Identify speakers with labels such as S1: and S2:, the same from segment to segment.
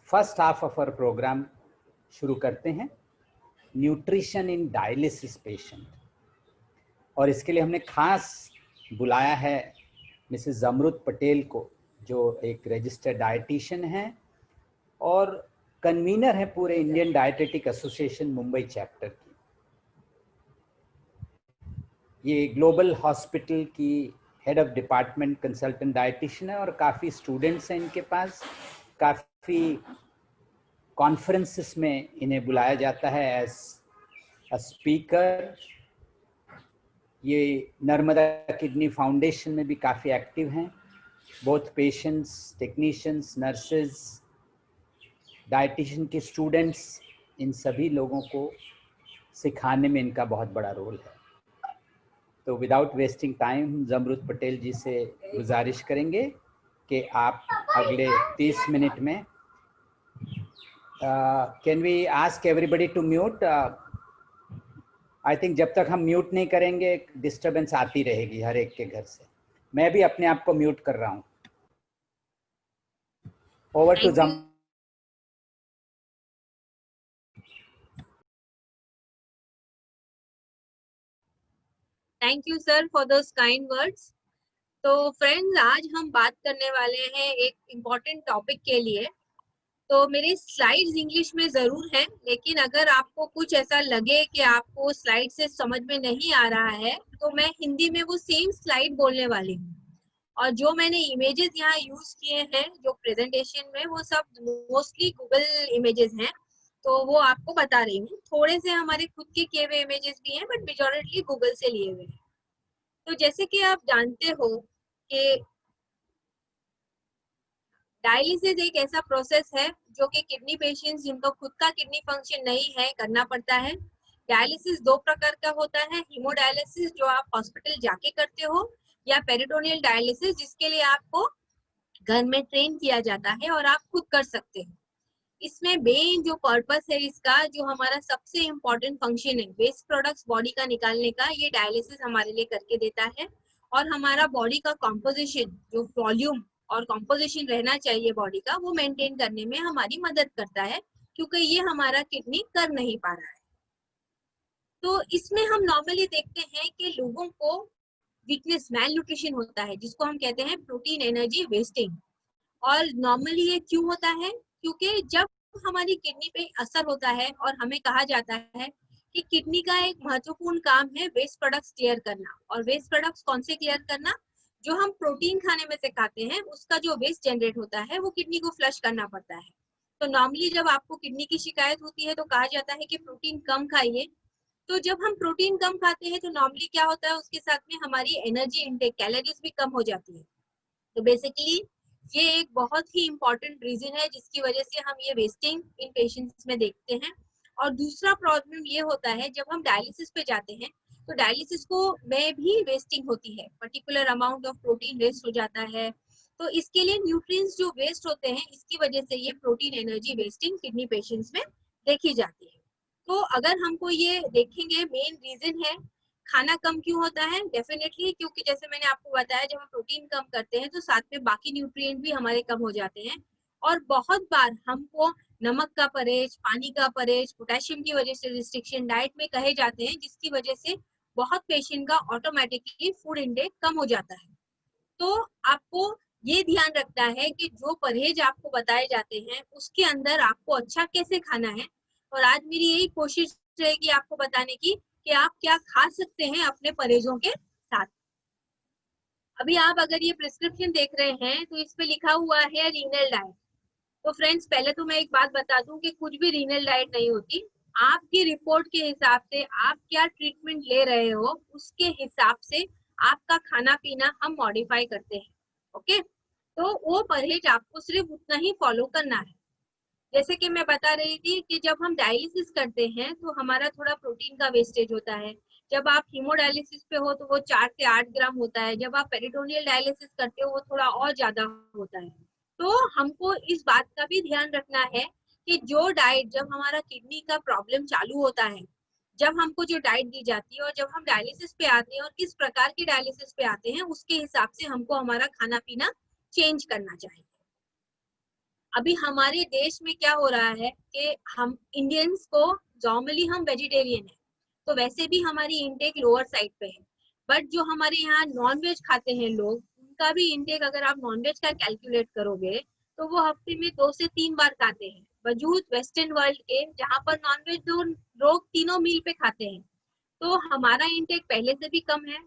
S1: First half of our program शुरू करते हैं, न्यूट्रिशन इन डायलिसिस पेशेंट। और इसके लिए हमने खास बुलाया है मिसेस जमरुद पटेल को, जो एक रजिस्टर्ड डाइटिशियन हैं और कन्वीनर है पूरे इंडियन डायटेटिक एसोसिएशन मुंबई चैप्टर की। ये ग्लोबल हॉस्पिटल की head of department consultant dietitian है और काफ़ी स्टूडेंट्स हैं इनके पास। काफ़ी कॉन्फ्रेंसेस में इन्हें बुलाया जाता है एज अ स्पीकर। ये नर्मदा किडनी फाउंडेशन में भी काफ़ी एक्टिव हैं। Both patients, technicians, nurses, dietitian के स्टूडेंट्स, इन सभी लोगों को सिखाने में इनका बहुत बड़ा रोल है। तो without wasting time Jamrud Patel ji से गुजारिश करेंगे कि आप अगले 30 मिनट में can we ask everybody to mute. I think जब तक हम म्यूट नहीं करेंगे डिस्टर्बेंस आती रहेगी हर एक के घर से। मैं भी अपने आप को म्यूट कर रहा हूँ। ओवर टू जम।
S2: Thank you sir for those kind words. तो फ्रेंड्स, आज हम बात करने वाले हैं एक इम्पॉर्टेंट टॉपिक के लिए। तो मेरे स्लाइड्स इंग्लिश में जरूर हैं, लेकिन अगर आपको कुछ ऐसा लगे कि आपको स्लाइड से समझ में नहीं आ रहा है तो मैं हिंदी में वो सेम स्लाइड बोलने वाली हूँ। और जो मैंने इमेजेस यहाँ यूज किए हैं जो प्रेजेंटेशन में, वो सब मोस्टली गूगल इमेजेस हैं, तो वो आपको बता रही हूँ। थोड़े से हमारे खुद के किए हुए इमेजेस भी हैं, बट मेजॉरिटी गूगल से लिए हुए हैं। तो जैसे कि आप जानते हो कि डायलिसिस एक ऐसा प्रोसेस है जो कि किडनी पेशेंट्स जिनको खुद का किडनी फंक्शन नहीं है करना पड़ता है। डायलिसिस दो प्रकार का होता है, हीमोडायलिसिस जो आप हॉस्पिटल जाके करते हो, या पेरिटोनियल डायलिसिस जिसके लिए आपको घर में ट्रेन किया जाता है और आप खुद कर सकते हो। इसमें मेन जो पर्पस है इसका, जो हमारा सबसे इम्पोर्टेंट फंक्शन है वेस्ट प्रोडक्ट्स बॉडी का निकालने का, ये डायलिसिस हमारे लिए करके देता है। और हमारा बॉडी का कॉम्पोजिशन, जो वॉल्यूम और कॉम्पोजिशन रहना चाहिए बॉडी का, वो मेंटेन करने में हमारी मदद करता है, क्योंकि ये हमारा किडनी कर नहीं पा रहा है। तो इसमें हम नॉर्मली देखते हैं कि लोगों को वीकनेस, मैल न्यूट्रिशन होता है, जिसको हम कहते हैं प्रोटीन एनर्जी वेस्टिंग। और नॉर्मली ये क्यों होता है? क्योंकि जब हमारी किडनी पे असर होता है और हमें कहा जाता है कि किडनी का एक महत्वपूर्ण काम है वेस्ट प्रोडक्ट्स क्लियर करना। और वेस्ट प्रोडक्ट्स कौन से क्लियर करना? जो हम प्रोटीन खाने में से खाते हैं, उसका जो वेस्ट जनरेट होता है वो किडनी को फ्लश करना पड़ता है। तो नॉर्मली जब आपको किडनी की शिकायत होती है तो कहा जाता है कि प्रोटीन कम खाइए। तो जब हम प्रोटीन कम खाते हैं तो नॉर्मली क्या होता है, उसके साथ में हमारी एनर्जी इंटेक, कैलोरीज भी कम हो जाती है। तो बेसिकली ये एक बहुत ही इम्पोर्टेंट रीजन है जिसकी वजह से हम ये वेस्टिंग इन पेशेंट्स में देखते हैं। और दूसरा प्रॉब्लम ये होता है, जब हम डायलिसिस पे जाते हैं तो डायलिसिस को में भी वेस्टिंग होती है, particular amount of protein waste हो जाता है। तो इसके लिए न्यूट्रिएंट्स जो वेस्ट होते हैं, इसकी वजह से ये protein energy wasting kidney patients में देखी जाती है। तो अगर हमको ये देखेंगे, मेन रीजन है खाना कम क्यों होता है। डेफिनेटली क्योंकि जैसे मैंने आपको बताया, जब हम प्रोटीन कम करते हैं तो साथ में बाकी न्यूट्रिएंट भी हमारे कम हो जाते हैं। और बहुत बार हमको नमक का परहेज, पानी का परहेज, पोटेशियम की वजह से रिस्ट्रिक्शन डाइट में कहे जाते हैं, जिसकी वजह से बहुत पेशेंट का ऑटोमेटिकली फूड इंटेक कम हो जाता है। तो आपको ये ध्यान रखना है कि जो परहेज आपको बताए जाते हैं उसके अंदर आपको अच्छा कैसे खाना है। और आज मेरी यही कोशिश रहेगी आपको बताने की कि आप क्या खा सकते हैं अपने परहेजों के साथ। अभी आप अगर ये प्रिस्क्रिप्शन देख रहे हैं तो इस पे लिखा हुआ है रीनल डाइट। तो फ्रेंड्स, पहले तो मैं एक बात बता दूं कि कुछ भी रीनल डाइट नहीं होती। आपकी रिपोर्ट के हिसाब से आप क्या ट्रीटमेंट ले रहे हो, उसके हिसाब से आपका खाना पीना हम मॉडिफाई करते हैं। ओके, तो वो परहेज आपको सिर्फ उतना ही फॉलो करना है। जैसे कि मैं बता रही थी कि जब हम डायलिसिस करते हैं तो हमारा थोड़ा प्रोटीन का वेस्टेज होता है। जब आप हीमोडायलिसिस पे हो तो वो 4 से 8 ग्राम होता है। जब आप पेरिटोनियल डायलिसिस करते हो वो थोड़ा और ज्यादा होता है। तो हमको इस बात का भी ध्यान रखना है कि जो डाइट, जब हमारा किडनी का प्रॉब्लम चालू होता है, जब हमको जो डाइट दी जाती है और जब हम डायलिसिस पे आते हैं और किस प्रकार की डायलिसिस पे आते हैं, उसके हिसाब से हमको हमारा खाना पीना चेंज करना चाहिए। अभी हमारे देश में क्या हो रहा है कि हम इंडियंस को नॉर्मली हम वेजिटेरियन है, तो वैसे भी हमारी इनटेक लोअर साइड पे है, बट जो हमारे यहाँ नॉन वेज खाते हैं लोग, उनका भी इनटेक अगर आप नॉन वेज का कैलकुलेट करोगे तो वो हफ्ते में 2 से 3 बार खाते हैं, वजूद वेस्टर्न वर्ल्ड के जहाँ पर नॉन वेज लोग तीनों मील पे खाते हैं। तो हमारा इनटेक पहले से भी कम है।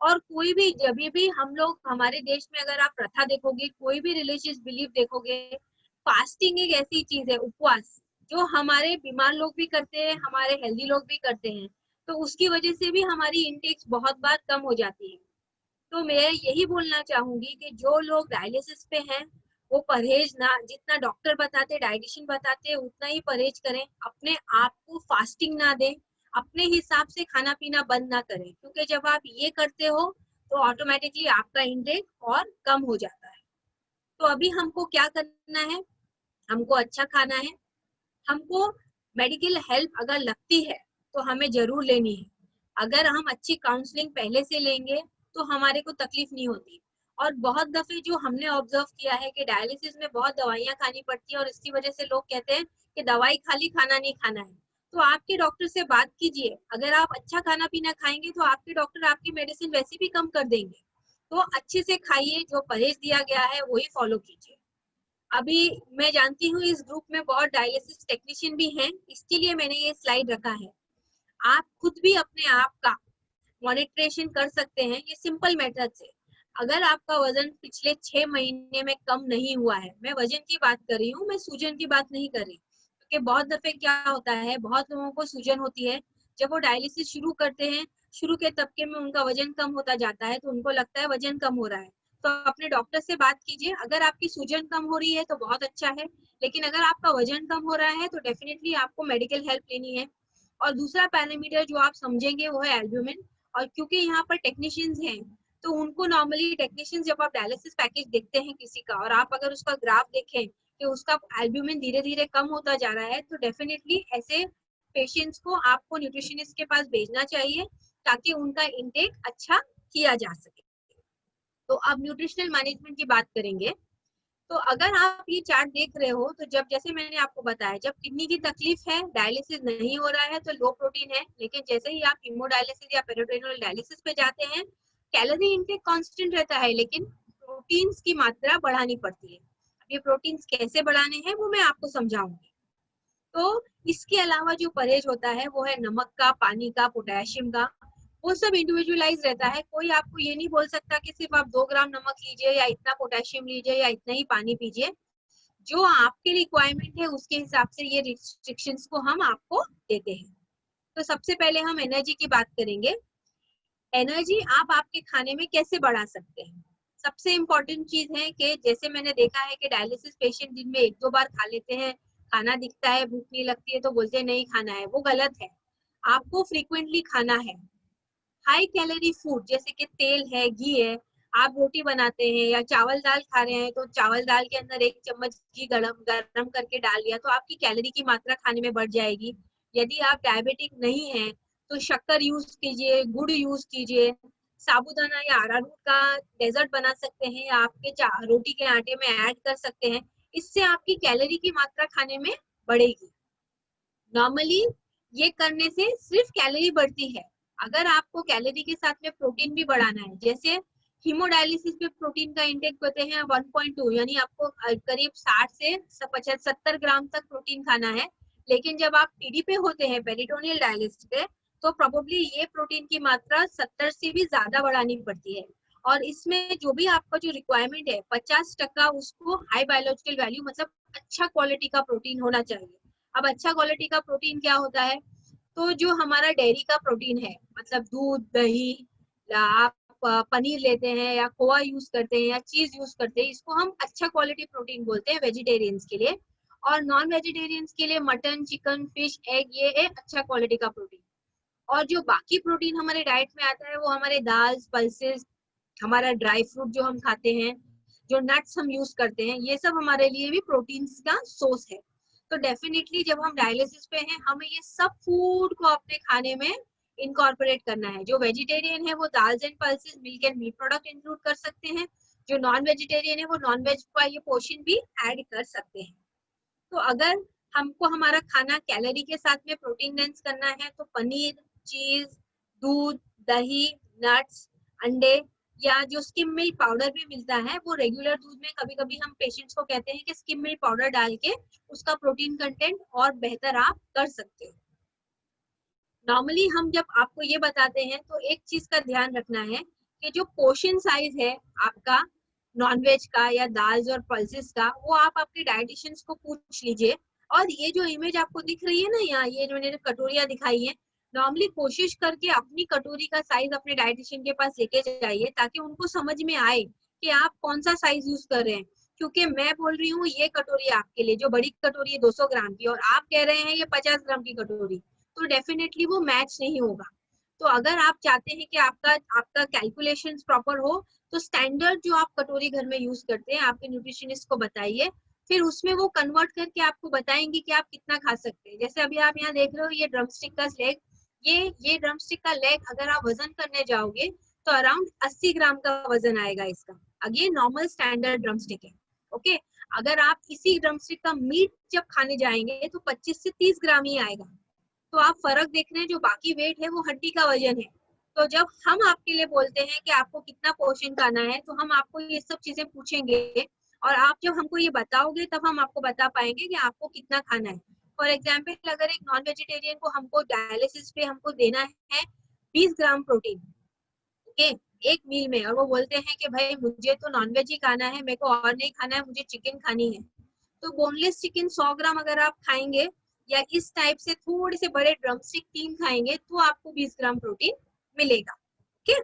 S2: और कोई भी जब भी हम लोग हमारे देश में अगर आप प्रथा देखोगे, कोई भी रिलीजियस बिलीफ देखोगे, फास्टिंग एक ऐसी चीज है, उपवास, जो हमारे बीमार लोग भी करते हैं, हमारे हेल्दी लोग भी करते हैं, तो उसकी वजह से भी हमारी इनटेक्स बहुत बार कम हो जाती है। तो मैं यही बोलना चाहूंगी कि जो लोग डायलिसिस पे हैं वो परहेज ना, जितना डॉक्टर बताते, डाइटिशियन बताते हैं, उतना ही परहेज करें, अपने आप को फास्टिंग ना दें, अपने हिसाब से खाना पीना बंद ना करें, क्योंकि जब आप ये करते हो तो ऑटोमेटिकली आपका इंटेक और कम हो जाता है। तो अभी हमको क्या करना है, हमको अच्छा खाना है, हमको मेडिकल हेल्प अगर लगती है तो हमें जरूर लेनी है। अगर हम अच्छी काउंसलिंग पहले से लेंगे तो हमारे को तकलीफ नहीं होती। और बहुत दफे जो हमने ऑब्जर्व किया है कि डायलिसिस में बहुत दवाइयां खानी पड़ती है और इसकी वजह से लोग कहते हैं कि दवाई खाली, खाना नहीं खाना है। तो आपके डॉक्टर से बात कीजिए, अगर आप अच्छा खाना पीना खाएंगे तो आपके डॉक्टर आपकी मेडिसिन वैसे भी कम कर देंगे। तो अच्छे से खाइए, जो परहेज दिया गया है वही फॉलो कीजिए। अभी मैं जानती हूँ इस ग्रुप में बहुत डायलिसिस टेक्नीशियन भी हैं, इसके लिए मैंने ये स्लाइड रखा है। आप खुद भी अपने आप का मॉनिटरेशन कर सकते हैं ये सिंपल मेथड से। अगर आपका वजन पिछले 6 महीने में कम नहीं हुआ है, मैं वजन की बात कर रही हूँ, मैं सूजन की बात नहीं कर रही, क्योंकि बहुत दफे क्या होता है, बहुत लोगों को सूजन होती है, जब वो डायलिसिस शुरू करते हैं, शुरू के तबके में उनका वजन कम होता जाता है तो उनको लगता है वजन कम हो रहा है। तो अपने डॉक्टर से बात कीजिए, अगर आपकी सूजन कम हो रही है तो बहुत अच्छा है, लेकिन अगर आपका वजन कम हो रहा है तो डेफिनेटली आपको मेडिकल हेल्प लेनी है। और दूसरा पैरामीटर जो आप समझेंगे वो है एल्ब्यूमिन। और क्योंकि यहाँ पर टेक्नीशियंस हैं, तो उनको नॉर्मली टेक्नीशियंस जब आप डायलिसिस पैकेज देखते हैं किसी का और आप अगर उसका ग्राफ देखें कि उसका एल्ब्यूमिन धीरे धीरे कम होता जा रहा है, तो डेफिनेटली ऐसे पेशेंट्स को आपको न्यूट्रिशनिस्ट के पास भेजना चाहिए ताकि उनका इनटेक अच्छा किया जा सके। तो अब न्यूट्रिशनल मैनेजमेंट की बात करेंगे। तो अगर आप ये चार्ट देख रहे हो, तो जब जैसे मैंने आपको बताया, जब किडनी की तकलीफ है, डायलिसिस नहीं हो रहा है तो लो प्रोटीन है, लेकिन जैसे ही आप हीमोडायलिसिस या पेरिटोनियल डायलिसिस पे जाते हैं, कैलोरी इनटेक कांस्टेंट रहता है, लेकिन प्रोटीन्स की मात्रा बढ़ानी पड़ती है। अब ये प्रोटीन्स कैसे बढ़ाने हैं वो मैं आपको समझाऊंगी। तो इसके अलावा जो परहेज होता है वो है नमक का, पानी का, पोटेशियम का, वो सब इंडिविजुअलाइज रहता है। कोई आपको ये नहीं बोल सकता कि सिर्फ आप 2 ग्राम नमक लीजिए या इतना पोटेशियम लीजिए या इतना ही पानी पीजिए। जो आपके रिक्वायरमेंट है उसके हिसाब से ये रिस्ट्रिक्शंस को हम आपको देते हैं। तो सबसे पहले हम एनर्जी की बात करेंगे। एनर्जी आप आपके खाने में कैसे बढ़ा सकते हैं? सबसे इम्पोर्टेंट चीज है कि जैसे मैंने देखा है कि डायलिसिस पेशेंट दिन में 1-2 बार खा लेते हैं, खाना दिखता है, भूख नहीं लगती है तो बोलते हैं नहीं खाना है, वो गलत है। आपको फ्रीक्वेंटली खाना है। हाई कैलोरी फूड जैसे कि तेल है, घी है, आप रोटी बनाते हैं या चावल दाल खा रहे हैं तो चावल दाल के अंदर 1 चम्मच घी गरम गरम करके डाल दिया तो आपकी कैलोरी की मात्रा खाने में बढ़ जाएगी। यदि आप डायबिटिक नहीं हैं तो शक्कर यूज कीजिए, गुड़ यूज कीजिए, साबूदाना या अरारोट का डेजर्ट बना सकते हैं या आपके रोटी के आटे में ऐड कर सकते हैं। इससे आपकी कैलोरी की मात्रा खाने में बढ़ेगी। नॉर्मली ये करने से सिर्फ कैलोरी बढ़ती है। अगर आपको कैलोरी के साथ में प्रोटीन भी बढ़ाना है, जैसे हीमोडायलिसिस में प्रोटीन का इंटेक होते हैं 1.2, यानी आपको करीब 60 से 70 ग्राम तक प्रोटीन खाना है। लेकिन जब आप पीडी पे होते हैं, पेरिटोनियल डायलिसिस पे, तो प्रोबेबली ये प्रोटीन की मात्रा 70 से भी ज्यादा बढ़ानी पड़ती है। और इसमें जो भी आपका जो रिक्वायरमेंट है 50% उसको हाई बायोलॉजिकल वैल्यू, मतलब अच्छा क्वालिटी का प्रोटीन होना चाहिए। अब अच्छा क्वालिटी का प्रोटीन क्या होता है? तो जो हमारा डेयरी का प्रोटीन है, मतलब दूध, दही, या आप पनीर लेते हैं या खोआ यूज करते हैं या चीज यूज करते हैं, इसको हम अच्छा क्वालिटी प्रोटीन बोलते हैं वेजिटेरियंस के लिए। और नॉन वेजिटेरियंस के लिए मटन, चिकन, फिश, एग, ये है अच्छा क्वालिटी का प्रोटीन। और जो बाकी प्रोटीन हमारे डाइट में आता है वो हमारे दाल, पल्सेस, हमारा ड्राई फ्रूट जो हम खाते हैं, जो नट्स हम यूज करते हैं, ये सब हमारे लिए भी प्रोटीन का सोर्स है। तो डेफिनेटली जब हम डायलिसिस पे हैं, हमें ये सब फूड को अपने खाने में इनकॉर्पोरेट करना है। जो वेजिटेरियन है वो dals and pulses, milk and meat product include कर सकते हैं। जो नॉन वेजिटेरियन है वो नॉन वेज का ये पोर्शन भी ऐड कर सकते हैं। तो अगर हमको हमारा खाना कैलोरी के साथ में प्रोटीन डेंस करना है तो पनीर, चीज, दूध, दही, नट्स, अंडे या जो स्किम मिल्क पाउडर भी मिलता है वो रेगुलर दूध में कभी कभी हम पेशेंट्स को कहते हैं कि स्किम मिल्क पाउडर डाल के उसका प्रोटीन कंटेंट और बेहतर आप कर सकते हो। नॉर्मली हम जब आपको ये बताते हैं तो एक चीज का ध्यान रखना है कि जो पोर्शन साइज है आपका नॉनवेज का या दाल्स और पल्सेस का वो आप आपके डाइटिशियंस को पूछ लीजिए। और ये जो इमेज आपको दिख रही है ना यहाँ, ये जो मैंने कटोरियां दिखाई है, नॉर्मली कोशिश करके अपनी कटोरी का साइज अपने डाइटिशियन के पास लेके जाइए ताकि उनको समझ में आए कि आप कौन सा साइज यूज कर रहे हैं। क्योंकि मैं बोल रही हूँ ये कटोरी आपके लिए जो बड़ी कटोरी है 200 ग्राम की और आप कह रहे हैं ये 50 ग्राम की कटोरी, तो डेफिनेटली वो मैच नहीं होगा। तो अगर आप चाहते हैं कि आपका कैलकुलेशंस प्रॉपर हो तो स्टैंडर्ड जो आप कटोरी घर में यूज करते हैं आपके न्यूट्रिशनिस्ट को बताइए, फिर उसमें वो कन्वर्ट करके आपको बताएंगे कि आप कितना खा सकते हैं। जैसे अभी आप यहाँ देख रहे हो ये ड्रमस्टिक का लेग, ये ड्रमस्टिक का लेग अगर आप वजन करने जाओगे तो अराउंड 80 ग्राम का वजन आएगा इसका। अगेन नॉर्मल स्टैंडर्ड ड्रमस्टिक है, ओके। अगर आप इसी ड्रमस्टिक का मीट जब खाने जाएंगे तो 25 से 30 ग्राम ही आएगा। तो आप फर्क देख रहे हैं, जो बाकी वेट है वो हड्डी का वजन है। तो जब हम आपके लिए बोलते हैं कि आपको कितना पोर्शन खाना है तो हम आपको ये सब चीजें पूछेंगे और आप जब हमको ये बताओगे तब हम आपको बता पाएंगे कि आपको कितना खाना है। फॉर एग्जाम्पल अगर एक नॉन वेजिटेरियन को हमको डायलिसिस पे हमको देना है 20 ग्राम प्रोटीन, ओके, एक मील में, और वो बोलते हैं कि भाई मुझे तो नॉनवेज ही खाना है, मेरे को और नहीं खाना है, मुझे चिकन खानी है, तो बोनलेस चिकन 100 ग्राम अगर आप खाएंगे या इस टाइप से थोड़े से बड़े ड्रमस्टिक 3 खाएंगे तो आपको 20 ग्राम प्रोटीन मिलेगा, ओके।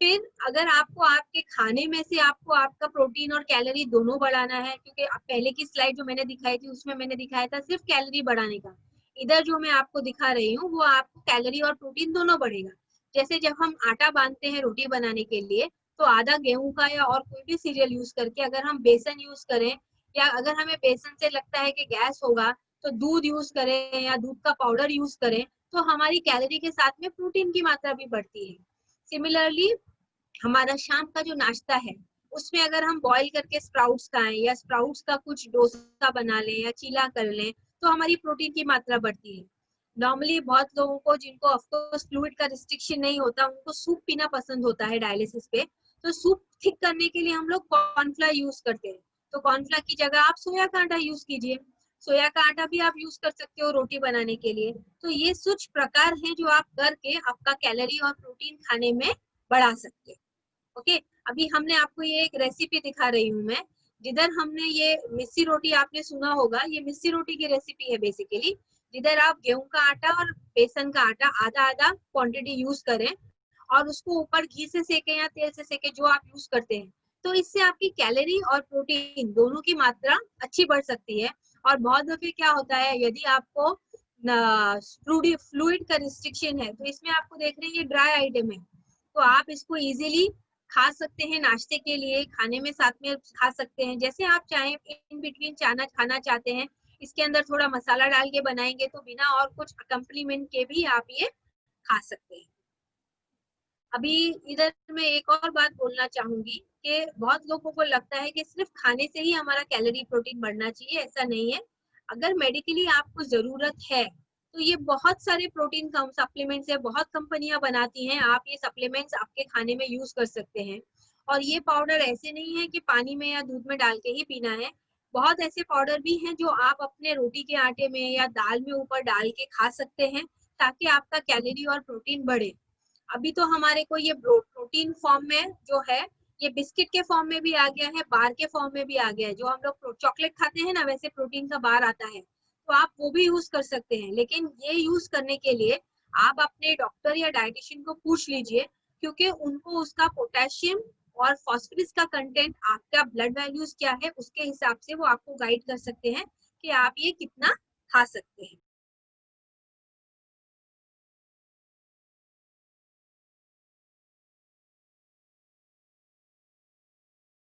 S2: फिर अगर आपको आपके खाने में से आपको आपका प्रोटीन और कैलोरी दोनों बढ़ाना है, क्योंकि पहले की स्लाइड जो मैंने दिखाई थी उसमें मैंने दिखाया था सिर्फ कैलोरी बढ़ाने का, इधर जो मैं आपको दिखा रही हूँ वो आपको कैलोरी और प्रोटीन दोनों बढ़ेगा। जैसे जब हम आटा बांधते हैं रोटी बनाने के लिए तो आधा गेहूं का या और कोई भी सीरियल यूज करके अगर हम बेसन यूज करें या अगर हमें बेसन से लगता है कि गैस होगा तो दूध यूज करें या दूध का पाउडर यूज करें तो हमारी कैलोरी के साथ में प्रोटीन की मात्रा भी बढ़ती है। सिमिलरली हमारा शाम का जो नाश्ता है उसमें अगर हम बॉईल करके स्प्राउट्स खाएं या स्प्राउट्स का कुछ डोसा बना लें या चीला कर लें तो हमारी प्रोटीन की मात्रा बढ़ती है। नॉर्मली बहुत लोगों को जिनको ऑफकोर्स फ्लूइड का रिस्ट्रिक्शन नहीं होता उनको सूप पीना पसंद होता है डायलिसिस पे, तो सूप थिक करने के लिए हम लोग कॉर्नफ्लावर यूज करते हैं। तो कॉर्नफ्लावर की जगह आप सोया का आटा यूज कीजिए, सोया का आटा भी आप यूज कर सकते हो रोटी बनाने के लिए। तो ये कुछ प्रकार हैं जो आप करके आपका कैलोरी और प्रोटीन खाने में बढ़ा सकते हैं, ओके। अभी हमने आपको ये एक रेसिपी दिखा रही हूँ मैं, जिधर हमने ये मिस्सी रोटी आपने सुना होगा, ये मिस्सी रोटी की रेसिपी है बेसिकली, जिधर आप गेहूं का आटा और बेसन का आटा आधा आधा क्वांटिटी यूज करें और उसको ऊपर घी से सेके या तेल से सेके जो आप यूज करते हैं, तो इससे आपकी कैलोरी और प्रोटीन दोनों की मात्रा अच्छी बढ़ सकती है। और बहुत दफे क्या होता है यदि आपको फ्लूइड का रिस्ट्रिक्शन है तो इसमें आपको देख रहे हैं ये ड्राई आइटम है, तो आप इसको इजीली खा सकते हैं, नाश्ते के लिए खाने में साथ में खा सकते हैं, जैसे आप चाहें इन बिटवीन खाना चाहते हैं। इसके अंदर थोड़ा मसाला डाल के बनाएंगे तो बिना और कुछ अकम्पलीमेंट के भी आप ये खा सकते हैं। अभी इधर मैं एक और बात बोलना चाहूंगी कि बहुत लोगों को लगता है कि सिर्फ खाने से ही हमारा कैलोरी प्रोटीन बढ़ना चाहिए, ऐसा नहीं है। अगर मेडिकली आपको जरूरत है तो ये बहुत सारे प्रोटीन कम सप्लीमेंट्स है, बहुत कंपनियां बनाती हैं, आप ये सप्लीमेंट्स आपके खाने में यूज कर सकते हैं। और ये पाउडर ऐसे नहीं है कि पानी में या दूध में डाल के ही पीना है, बहुत ऐसे पाउडर भी हैं जो आप अपने रोटी के आटे में या दाल में ऊपर डाल के खा सकते हैं ताकि आपका कैलोरी और प्रोटीन बढ़े। अभी तो हमारे को ये प्रोटीन फॉर्म में जो है ये बिस्किट के फॉर्म में भी आ गया है, बार के फॉर्म में भी आ गया है, जो हम लोग चॉकलेट खाते हैं ना वैसे प्रोटीन का बार आता है, तो आप वो भी यूज कर सकते हैं। लेकिन ये यूज करने के लिए आप अपने डॉक्टर या डाइटिशियन को पूछ लीजिए, क्योंकि उनको उसका पोटेशियम और फॉस्फोरस का कंटेंट, आपका ब्लड वैल्यूज क्या है उसके हिसाब से वो आपको गाइड कर सकते हैं कि आप ये कितना खा सकते हैं।